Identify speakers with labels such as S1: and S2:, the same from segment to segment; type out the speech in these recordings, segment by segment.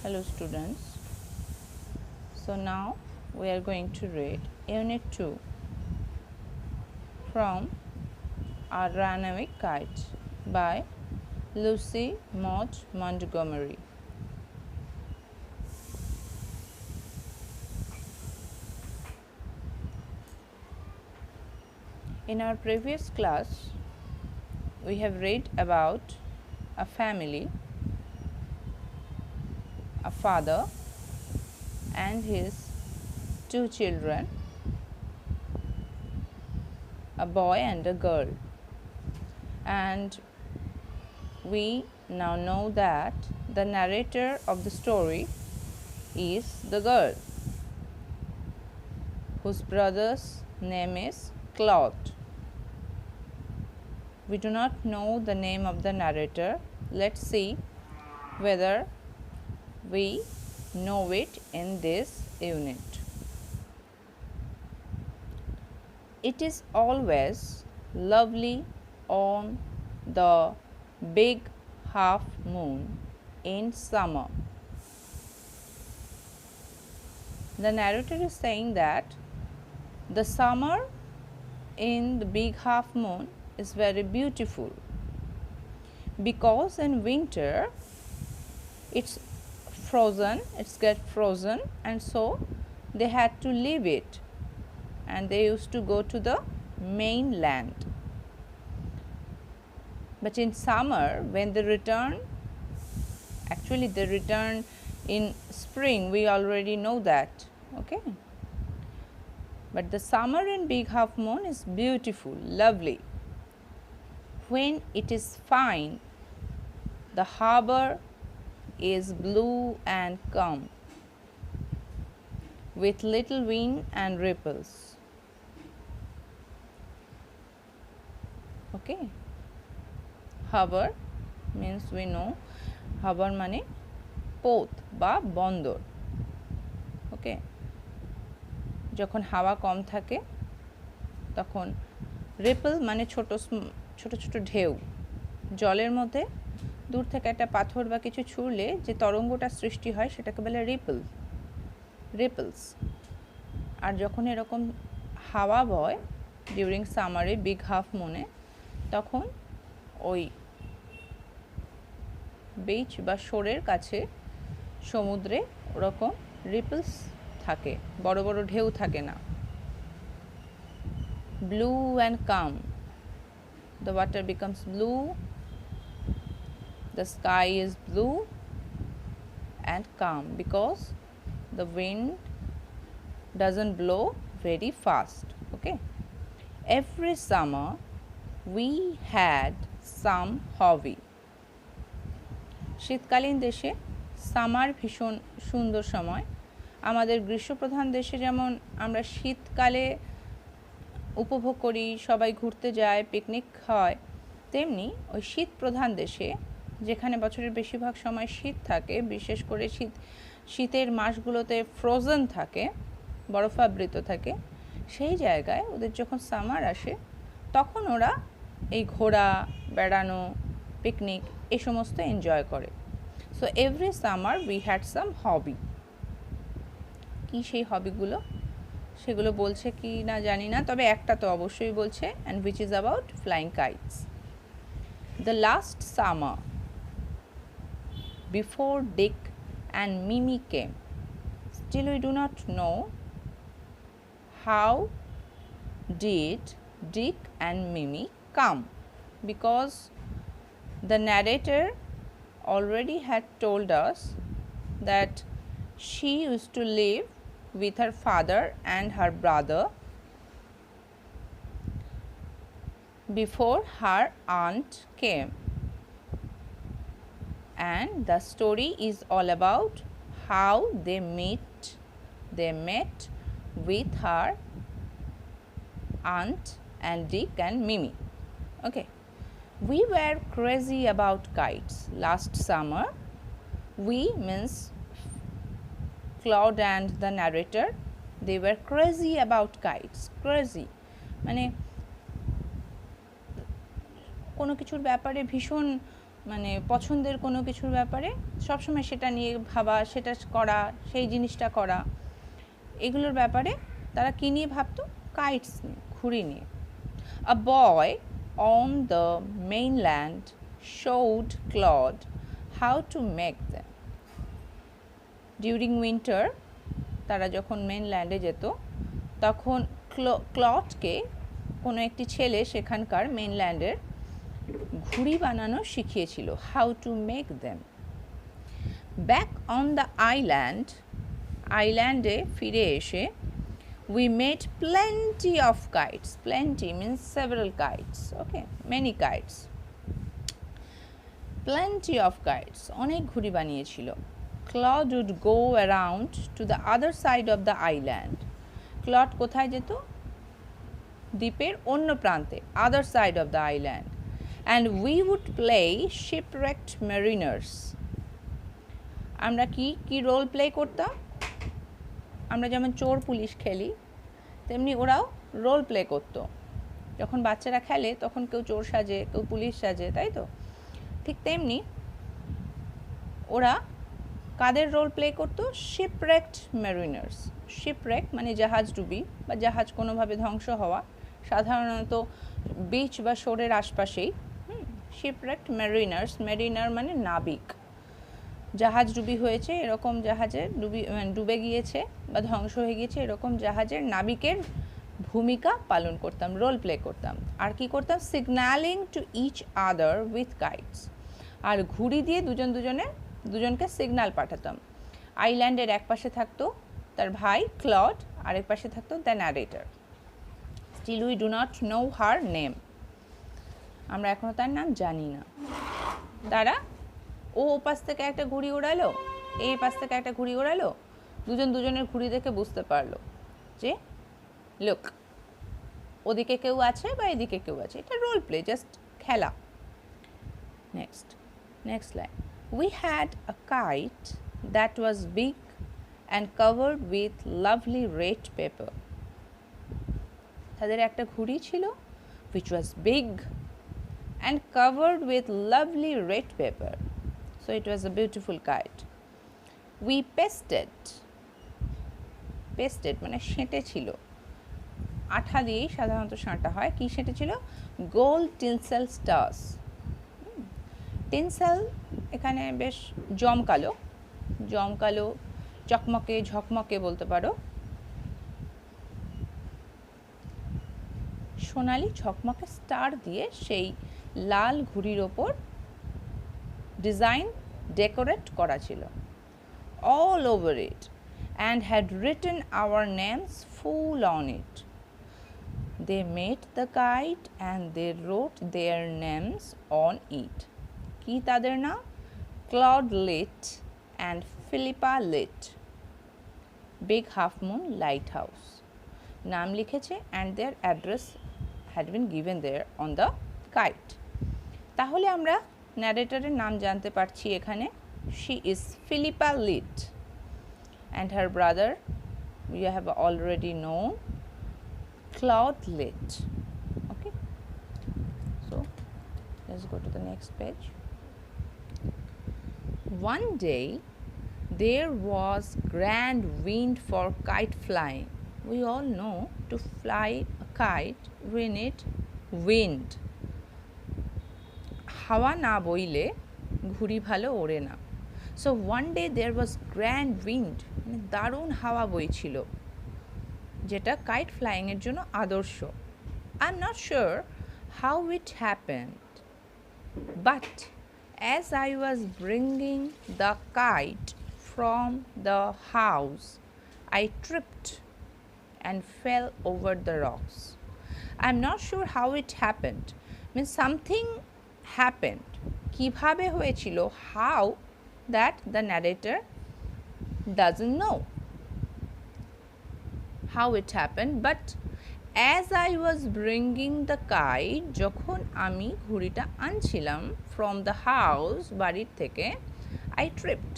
S1: Hello students. So now we are going to read Unit 2 from A Runaway Kite by Lucy Maud Montgomery. In our previous class, we have read about a family, a father and his two children, a boy and a girl. And we now know that the narrator of the story is the girl, whose brother's name is Claude. We do not know the name of the narrator. Let's see whether we know it in this unit. It is always lovely on the big half moon in summer. The narrator is saying that the summer in the big half moon is very beautiful, because in winter it's frozen, and so they had to leave it and they used to go to the mainland. But in summer, when they return, actually they return in spring, we already know that, okay? But the summer in big half moon is beautiful, lovely. When it is fine, the harbor is blue and calm, with little wind and ripples. Okay, harbor means we know harbor mane পোত বা বন্দর। ওকে, যখন হাওয়া কম থাকে তখন ripple মানে ছোট ছোট ঢেউ, জলের মধ্যে দূর থেকে একটা পাথর বা কিছু ছুঁড়লে যে তরঙ্গটা সৃষ্টি হয় সেটাকে বলে রিপলস। আর যখন এরকম হাওয়া বয় ডিউরিং সামারে বিগ হাফ মুনে, তখন ওই বিচ বা শোরের কাছে সমুদ্রে ওরকম রিপলস থাকে, বড় বড় ঢেউ থাকে না। Blue and calm, the water becomes blue, the sky is blue and calm because the wind doesn't blow very fast. Okay, every summer we had some hobby. শীতকালীন দেশে সামার ভীষণ সুন্দর সময়। আমাদের গ্রীষ্মপ্রধান দেশে যেমন আমরা শীতকালে উপভোগ করি, সবাই ঘুরতে যায়, পিকনিক হয়, তেমনি ওই শীত প্রধান দেশে যেখানে বছরের বেশিরভাগ সময় শীত থাকে, বিশেষ করে শীতের মাসগুলোতে ফ্রোজেন থাকে, বরফাবৃত থাকে, সেই জায়গায় ওদের যখন সামার আসে তখন ওরা এই ঘোরা, বেড়ানো, পিকনিক এই সমস্ত এনজয় করে। So every summer we had some hobby. কী সেই হবিগুলো, সেগুলো বলছে কি না জানি না, তবে একটা তো অবশ্যই বলছে, and which is about flying kites. The last summer before Dick and Mimi came, still we do not know how did Dick and Mimi come, because the narrator already had told us that she used to live with her father and her brother before her aunt came, and the story is all about how they met with her aunt and Dick and Mimi. Okay, we were crazy about kites last summer. We means Claude and the narrator, they were crazy about kites. Crazy মানে কোনো কিছুর ব্যাপারে ভীষণ মানে পছন্দের কোনো কিছুর ব্যাপারে সবসময় সেটা নিয়ে ভাবা, সেটা করা, সেই জিনিসটা করা, এগুলোর ব্যাপারে তারা কী নিয়ে ভাবতো? কাইটস নিয়ে, ঘুড়ি নিয়ে। A boy on the mainland showed Claude how to make them. During winter, তারা যখন মেনল্যান্ডে যেত তখন ক্লডকে কোনো একটি ছেলে সেখানকার মেনল্যান্ডের ঘুড়ি বানানো শিখিয়েছিল, how to make them. Back on the আইল্যান্ডে ফিরে এসে we made plenty of kites. Plenty means several kites, okay, many kites. Plenty of kites, অনেক ঘুড়ি বানিয়েছিল। Claude would go around to the other side of the island. Claude কোথায় যেত? দ্বীপের অন্য প্রান্তে, other side of the island. And we would play shipwrecked mariners. আমরা কি রোল প্লে করতাম? আমরা যেমন চোর পুলিশ খেলি, তেমনি ওরাও রোল প্লে করতো। যখন বাচ্চারা খেলে তখন কেউ চোর সাজে, কেউ পুলিশ সাজে, তাই তো? ঠিক তেমনি ওরা কাদের রোল প্লে করতো? শিপরেকড মেরিনার্স। শিপরেক মানে জাহাজ ডুবি বা জাহাজ কোনোভাবে ধ্বংস হওয়া, সাধারণত বিচ বা শোরের আশপাশেই। শিপরেকড মেরিনার্স, মেরিনার মানে নাবিক। জাহাজ ডুবি হয়েছে, এরকম জাহাজের ডুবে গিয়েছে বা ধ্বংস হয়ে গিয়েছে, এরকম জাহাজের নাবিকের ভূমিকা পালন করতাম, রোল প্লে করতাম। আর কি করতাম? Signalling to each other with kites. আর ঘুড়ি দিয়ে দুজনকে সিগন্যাল পাঠাতাম। আইল্যান্ডের এক পাশে থাকতো তার ভাই ক্লড, আরেক পাশে থাকতো the narrator. Still we do not know her name. আমরা এখনও তার নাম জানি না। তারা ও পাশ থেকে একটা ঘুড়ি ওড়ালো, এই পাশ থেকে একটা ঘুড়ি ওড়ালো, দুজনের ঘুড়ি দেখে বুঝতে পারলো যে লুক, ওদিকে কেউ আছে বা এদিকে কেউ আছে। এটা রোল প্লে, জাস্ট খেলা। Next line. We had a kite that was big and covered with lovely red paper. তাদের একটা ঘুড়ি ছিল which was big and covered with lovely red paper. So it was a beautiful kite. We pasted মানে সেঁটে ছিল, আঠা দিয়েই সাধারণত সাঁটা হয়। কি সেঁটে ছিল? Gold tinsel stars. টিনসেল এখানে বেশ জমকালো, চকমকে, ঝকমকে বলতে পারো। সোনালি ঝকমকে স্টার দিয়ে সেই লাল ঘুড়ির ওপর ডিজাইন ডেকোরেট করা ছিল, all over it, and had written our names full on it. They made the kite and they wrote their names on it. কি তাদের নাম? Claude Litt and Philippa Litt, Big Half Moon Lighthouse নাম লিখেছে, and their address had been given there on the kite. তাহলে আমরা ন্যারেটরের নাম জানতে পারছি এখানে। She is Philippa Litt and her brother we have already known, Claude Litt. Okay, so let's go to the next page. One day there was grand wind for kite flying. We all know to fly a kite we need wind. হাওয়া না বইলে ঘুড়ি ভালো ওড়ে না। So one day there was grand wind, মানে দারুণ হাওয়া বইছিল, যেটা কাইট ফ্লাইংয়ের জন্য আদর্শ। I am not sure how it happened, but as I was bringing the kite from the house I tripped and fell over the rocks. I'm not sure how it happened. Means something happened. কিভাবে হয়েছিল? How, that the narrator doesn't know how it happened, but as I was bringing the kite, যখন আমি ঘুড়িটা আনছিলাম from the house, বাড়ির থেকে, I tripped.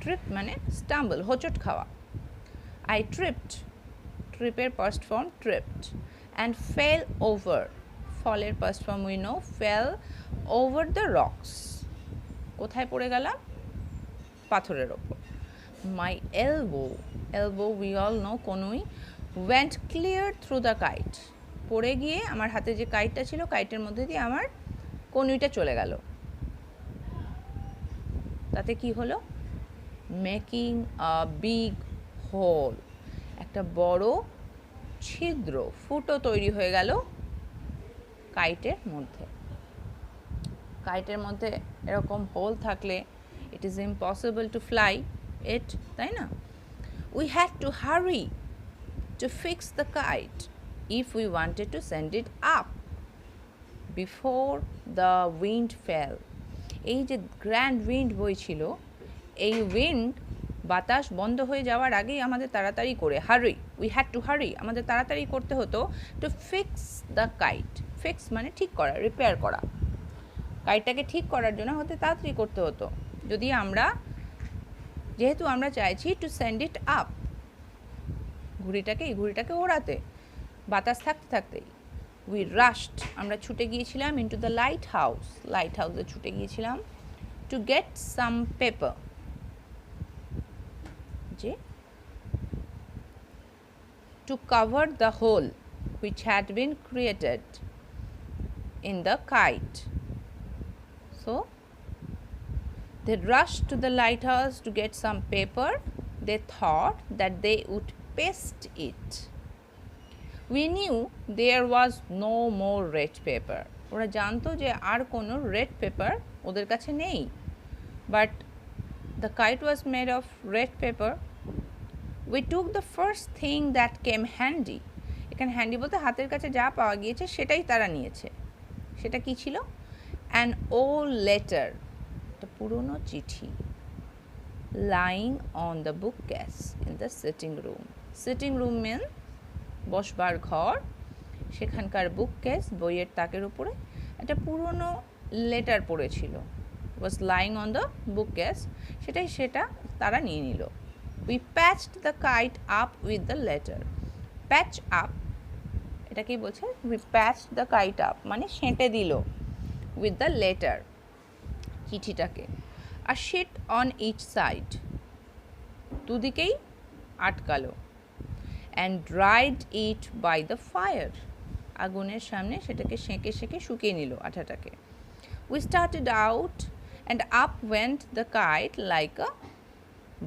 S1: Trip মানে stumble, হোঁচট খাওয়া। I tripped, ট্রিপের past form tripped, and fell over, ফলের past form we know, fell over the rocks. কোথায় পড়ে গেলাম? পাথরের ওপর। মাই elbow we all know কনুই went clear through the kite, পড়ে গিয়ে আমার হাতে যে কাইটটা ছিল কাইটের মধ্যে দিয়ে আমার কনুইটা চলে গেল। তাতে কি হলো? মেকিং আ বিগ হোল, একটা বড় ছিদ্র, ফুটো তৈরি হয়ে গেল কাইটের মধ্যে। কাইটের মধ্যে এরকম হোল থাকলে it is impossible to fly it, তাই না? We had to hurry to fix the kite if we wanted to send it up before the wind fell. এই যে গ্র্যান্ড উইন্ড বইছিল, এই উইন্ড বাতাস বন্ধ হয়ে যাওয়ার আগেই আমাদের তাড়াতাড়ি করে উই হ্যাড টু হারি, আমাদের তাড়াতাড়ি করতে হতো to fix the kite. Fix মানে ঠিক করা, রিপেয়ার করা। কাইটটাকে ঠিক করার জন্য হতে তাড়াতাড়ি করতে হতো। যেহেতু আমরা চাইছি টু সেন্ড ইট আপ, ঘুড়িটাকে ওড়াতে, বাতাস থাকতে থাকতেই উই রাশড, আমরা ছুটে গিয়েছিলাম ইনটু দ্য লাইট হাউসে ছুটে গিয়েছিলাম টু গেট সাম পেপার, যে to cover the hole which had been created in the kite. So they rushed to the lighthouse to get some paper. They thought that they would paste it. We knew there was no more red paper. ওরা জানতো যে আর কোনো red paper ওদের কাছে নেই, but the kite was made of red paper. We took the first thing that came handy. এখানে handy বলতে হাতের কাছে যা পাওয়া গিয়েছে সেটাই তারা নিয়েছে। সেটা কি ছিল? an old letter, একটা পুরনো চিঠি, lying on the bookcase in the sitting room mean বসবার ঘর, সেখানকার বুককেস, বইয়ের তাকের উপরে একটা পুরনো লেটার পড়েছিল, was lying on the bookcase, সেটা তারা নিয়ে নিল। We patched the kite up with the letter. Patch up, এটা কি বলছে? We patched the kite up মানে সেঁটে দিল with the letter, চিঠিটাকে। A sheet on each side, দুদিকেই আটকালো। and dried it by the fire, আগুনের সামনে সেটাকে সেঁকে শুকিয়ে নিল আঠাটাকে। We started out and up went the kite like a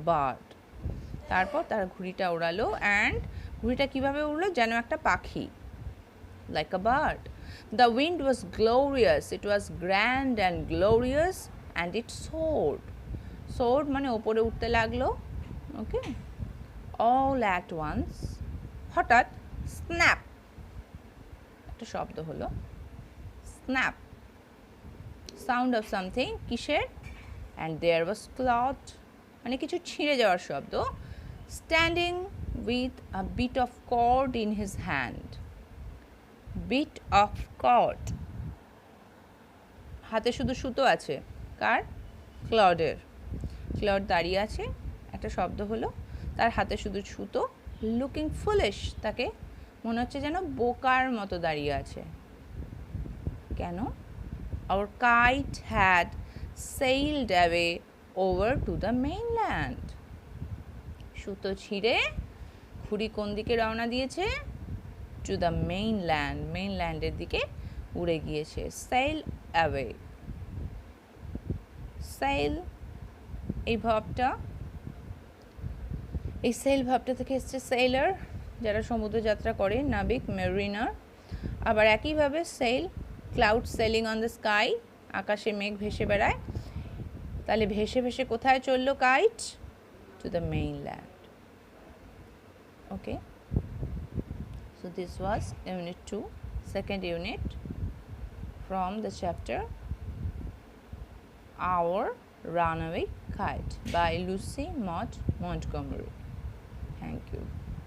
S1: bird. তারপর তারা ঘুড়িটা ওড়ালো, অ্যান্ড ঘুড়িটা কিভাবে উড়লো? যেন একটা পাখি, like a bird. The wind was glorious, it was grand and glorious, and it soared মানে ওপরে উঠতে লাগলো। ওকে, all at once, হঠাৎ, স্ন্যাপ, একটা শব্দ হলো, স্ন্যাপ, সাউন্ড অফ সামথিং, কিসের? and there was cloth, মানে কিছু ছিঁড়ে যাওয়ার শব্দ, standing with a bit of cord in his hand. bit of cord, হাতে শুধু সুতো আছে, কার? ক্লডের। ক্লড দাঁড়িয়ে আছে, একটা শব্দ হলো, তার হাতে শুধু সুতো, লুকিং ফুলিশ, তাকে মনে হচ্ছে যেন বোকার মতো দাঁড়িয়ে আছে। কেন? our kite had sailed away over to the mainland. সুতো ছিঁড়ে ঘুড়ি কোন দিকে রওনা দিয়েছে? to the mainland, মেইনল্যান্ডের দিকে উড়ে গিয়েছে। sail away, sail, এই ভাবটা, এই সেল ভাবটা থেকে এসছে সেলার, যারা সমুদ্র যাত্রা করে, নাবিক, মেরিনার। আবার একইভাবে sail, cloud sailing on the sky, আকাশে মেঘ ভেসে বেড়ায়। তাহলে ভেসে ভেসে কোথায় চললো kite? To the mainland. Okay, so this was unit 2, second unit from the chapter Our Runaway Kite by Lucy Maud Montgomery. Thank you.